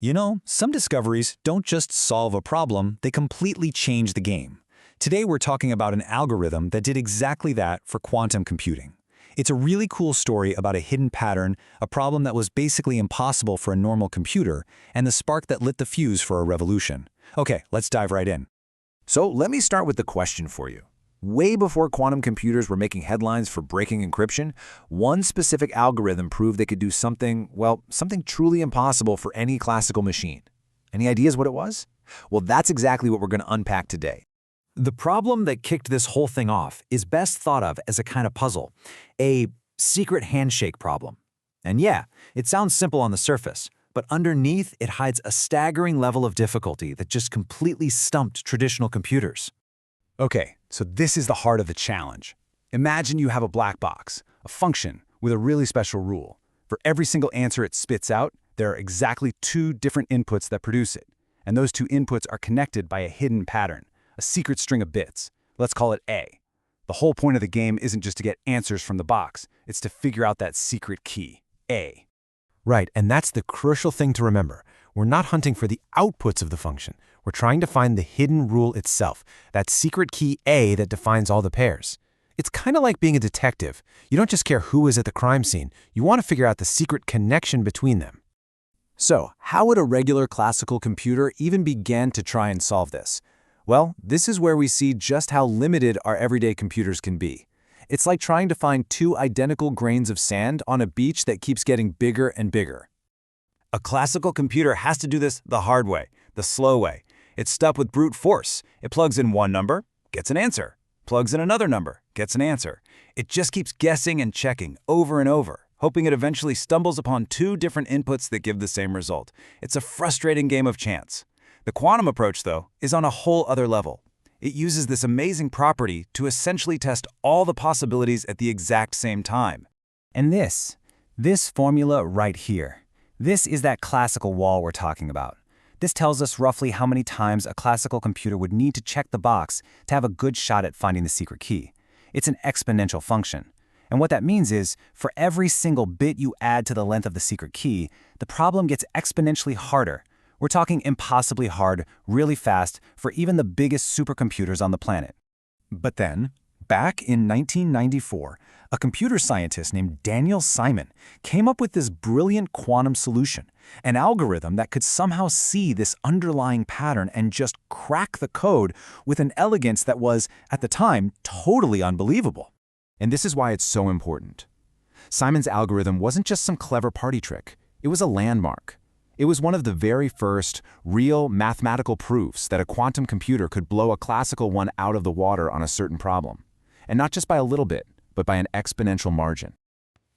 You know, some discoveries don't just solve a problem, they completely change the game. Today we're talking about an algorithm that did exactly that for quantum computing. It's a really cool story about a hidden pattern, a problem that was basically impossible for a normal computer, and the spark that lit the fuse for a revolution. Okay, let's dive right in. So let me start with the question for you. Way before quantum computers were making headlines for breaking encryption, one specific algorithm proved they could do something, well, something truly impossible for any classical machine. Any ideas what it was? Well, that's exactly what we're going to unpack today. The problem that kicked this whole thing off is best thought of as a kind of puzzle, a secret handshake problem. And yeah, it sounds simple on the surface, but underneath it hides a staggering level of difficulty that just completely stumped traditional computers. Okay, so this is the heart of the challenge. Imagine you have a black box, a function with a really special rule. For every single answer it spits out, there are exactly two different inputs that produce it. And those two inputs are connected by a hidden pattern, a secret string of bits. Let's call it A. The whole point of the game isn't just to get answers from the box, it's to figure out that secret key, A. Right, and that's the crucial thing to remember. We're not hunting for the outputs of the function. We're trying to find the hidden rule itself, that secret key A that defines all the pairs. It's kind of like being a detective. You don't just care who is at the crime scene. You want to figure out the secret connection between them. So, how would a regular classical computer even begin to try and solve this? Well, this is where we see just how limited our everyday computers can be. It's like trying to find two identical grains of sand on a beach that keeps getting bigger and bigger. A classical computer has to do this the hard way, the slow way. It's stuck with brute force. It plugs in one number, gets an answer. Plugs in another number, gets an answer. It just keeps guessing and checking over and over, hoping it eventually stumbles upon two different inputs that give the same result. It's a frustrating game of chance. The quantum approach, though, is on a whole other level. It uses this amazing property to essentially test all the possibilities at the exact same time. And this formula right here, this is that classical wall we're talking about. This tells us roughly how many times a classical computer would need to check the box to have a good shot at finding the secret key. It's an exponential function. And what that means is, for every single bit you add to the length of the secret key, the problem gets exponentially harder. We're talking impossibly hard, really fast, for even the biggest supercomputers on the planet. But then, back in 1994, a computer scientist named Daniel Simon came up with this brilliant quantum solution, an algorithm that could somehow see this underlying pattern and just crack the code with an elegance that was, at the time, totally unbelievable. And this is why it's so important. Simon's algorithm wasn't just some clever party trick. It was a landmark. It was one of the very first real mathematical proofs that a quantum computer could blow a classical one out of the water on a certain problem. And not just by a little bit, but by an exponential margin.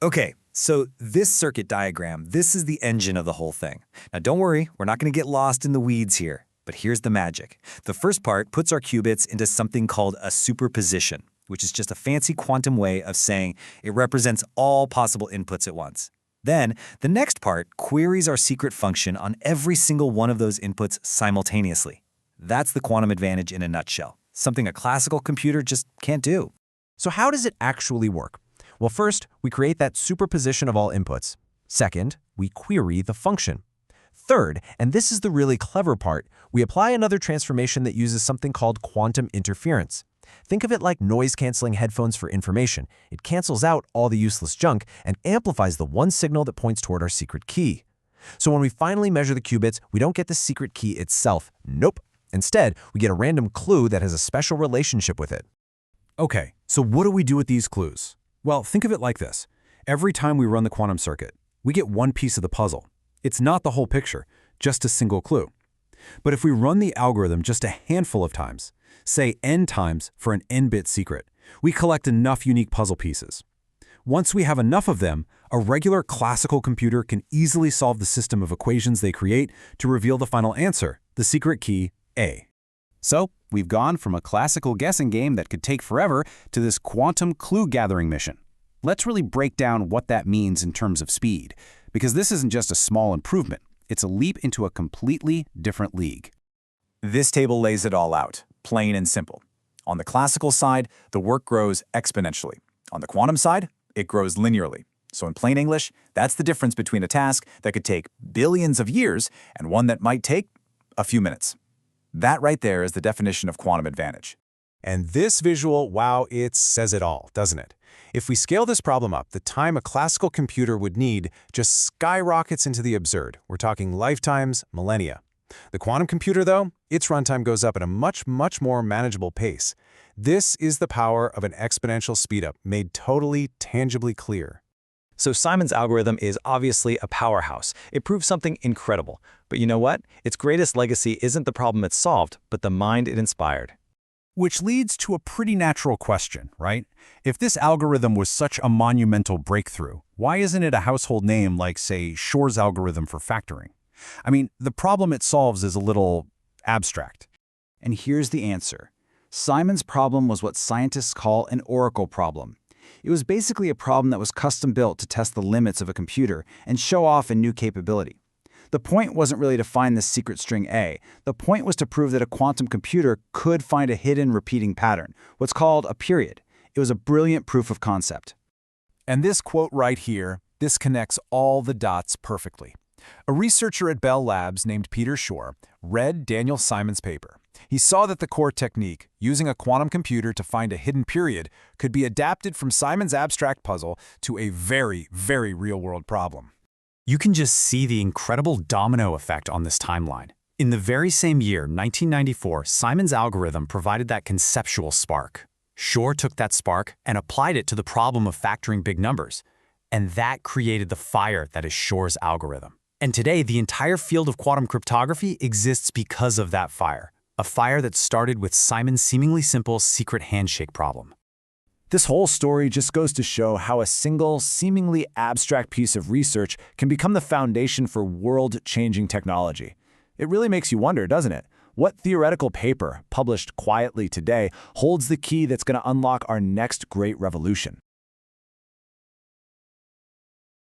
Okay, so this circuit diagram, this is the engine of the whole thing. Now don't worry, we're not going to get lost in the weeds here. But here's the magic. The first part puts our qubits into something called a superposition, which is just a fancy quantum way of saying it represents all possible inputs at once. Then, the next part queries our secret function on every single one of those inputs simultaneously. That's the quantum advantage in a nutshell, something a classical computer just can't do. So how does it actually work? Well, first, we create that superposition of all inputs. Second, we query the function. Third, and this is the really clever part, we apply another transformation that uses something called quantum interference. Think of it like noise-canceling headphones for information. It cancels out all the useless junk and amplifies the one signal that points toward our secret key. So when we finally measure the qubits, we don't get the secret key itself. Nope. Instead, we get a random clue that has a special relationship with it. Okay, so what do we do with these clues? Well, think of it like this. Every time we run the quantum circuit, we get one piece of the puzzle. It's not the whole picture, just a single clue. But if we run the algorithm just a handful of times, say n times for an n-bit secret, we collect enough unique puzzle pieces. Once we have enough of them, a regular classical computer can easily solve the system of equations they create to reveal the final answer, the secret key, A. So, we've gone from a classical guessing game that could take forever to this quantum clue-gathering mission. Let's really break down what that means in terms of speed, because this isn't just a small improvement. It's a leap into a completely different league. This table lays it all out, plain and simple. On the classical side, the work grows exponentially. On the quantum side, it grows linearly. So in plain English, that's the difference between a task that could take billions of years and one that might take a few minutes. That right there is the definition of quantum advantage. And this visual, wow, it says it all, doesn't it? If we scale this problem up, the time a classical computer would need just skyrockets into the absurd. We're talking lifetimes, millennia. The quantum computer, though, its runtime goes up at a much more manageable pace. This is the power of an exponential speedup made totally, tangibly clear. So Simon's algorithm is obviously a powerhouse. It proves something incredible. But you know what? Its greatest legacy isn't the problem it solved, but the mind it inspired. Which leads to a pretty natural question, right? If this algorithm was such a monumental breakthrough, why isn't it a household name like, say, Shor's algorithm for factoring? I mean, the problem it solves is a little abstract. And here's the answer. Simon's problem was what scientists call an oracle problem. It was basically a problem that was custom-built to test the limits of a computer and show off a new capability. The point wasn't really to find the secret string A. The point was to prove that a quantum computer could find a hidden repeating pattern, what's called a period. It was a brilliant proof of concept. And this quote right here, this connects all the dots perfectly. A researcher at Bell Labs named Peter Shor read Daniel Simon's paper. He saw that the core technique, using a quantum computer to find a hidden period, could be adapted from Simon's abstract puzzle to a very real-world problem. You can just see the incredible domino effect on this timeline. In the very same year, 1994, Simon's algorithm provided that conceptual spark. Shor took that spark and applied it to the problem of factoring big numbers. And that created the fire that is Shor's algorithm. And today, the entire field of quantum cryptography exists because of that fire. A fire that started with Simon's seemingly simple secret handshake problem. This whole story just goes to show how a single, seemingly abstract piece of research can become the foundation for world-changing technology. It really makes you wonder, doesn't it? What theoretical paper, published quietly today, holds the key that's going to unlock our next great revolution?